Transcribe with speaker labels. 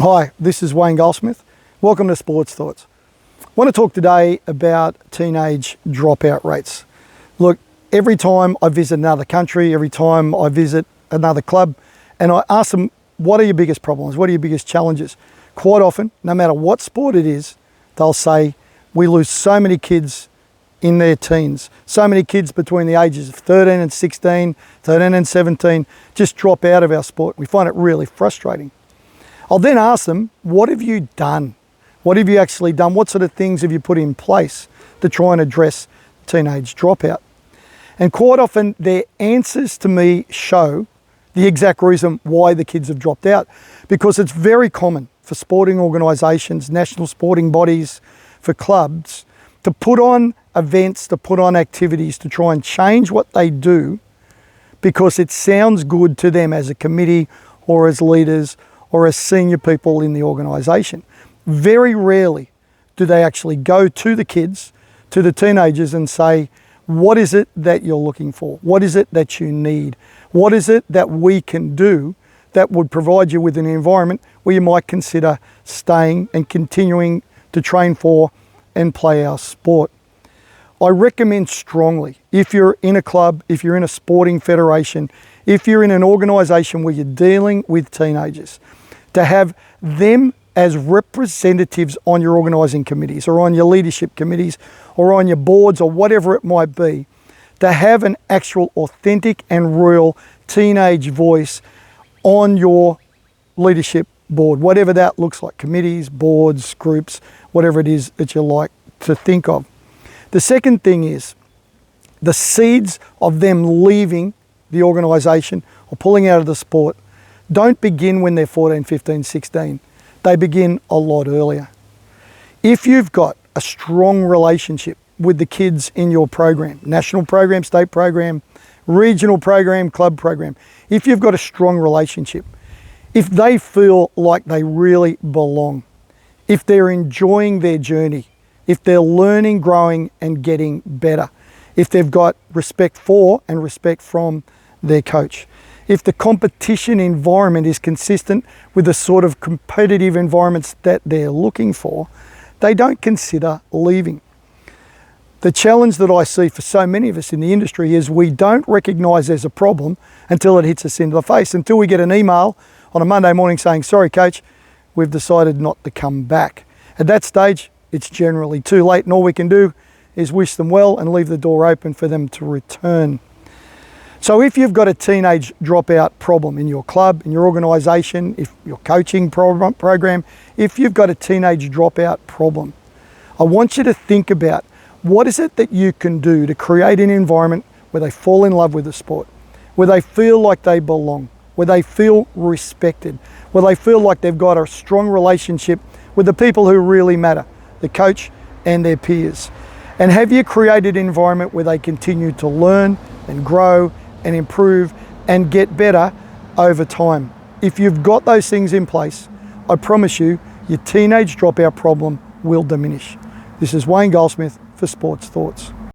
Speaker 1: Hi, this is Wayne Goldsmith. Welcome to Sports Thoughts. I want to talk today about teenage dropout rates. Look, every time I visit another country, every time I visit another club, and I ask them, what are your biggest problems? What are your biggest challenges? Quite often, no matter what sport it is, they'll say, we lose so many kids in their teens. So many kids between the ages of 13 and 16, 13 and 17, just drop out of our sport. We find it really frustrating. I'll then ask them, what have you done? What have you actually done? What sort of things have you put in place to try and address teenage dropout? And quite often their answers to me show the exact reason why the kids have dropped out, because it's very common for sporting organisations, national sporting bodies, for clubs to put on events, to put on activities to try and change what they do because it sounds good to them as a committee or as leaders or as senior people in the organisation. Very rarely do they actually go to the kids, to the teenagers and say, what is it that you're looking for? What is it that you need? What is it that we can do that would provide you with an environment where you might consider staying and continuing to train for and play our sport? I recommend strongly, if you're in a club, if you're in a sporting federation, if you're in an organisation where you're dealing with teenagers, to have them as representatives on your organising committees or on your leadership committees or on your boards or whatever it might be, to have an actual authentic and real teenage voice on your leadership board, whatever that looks like, committees, boards, groups, whatever it is that you like to think of. The second thing is the seeds of them leaving the organisation or pulling out of the sport don't begin when they're 14, 15, 16. They begin a lot earlier. If you've got a strong relationship with the kids in your program, national program, state program, regional program, club program, if you've got a strong relationship, if they feel like they really belong, if they're enjoying their journey, if they're learning, growing and getting better, if they've got respect for and respect from their coach, if the competition environment is consistent with the sort of competitive environments that they're looking for, they don't consider leaving. The challenge that I see for so many of us in the industry is we don't recognise there's a problem until it hits us in the face, until we get an email on a Monday morning saying, sorry coach, we've decided not to come back. At that stage, it's generally too late and all we can do is wish them well and leave the door open for them to return. So if you've got a teenage dropout problem in your club, in your organisation, if your coaching program, if you've got a teenage dropout problem, I want you to think about what is it that you can do to create an environment where they fall in love with the sport, where they feel like they belong, where they feel respected, where they feel like they've got a strong relationship with the people who really matter, the coach and their peers. And have you created an environment where they continue to learn and grow and improve and get better over time? If you've got those things in place, I promise you, your teenage dropout problem will diminish. This is Wayne Goldsmith for Sports Thoughts.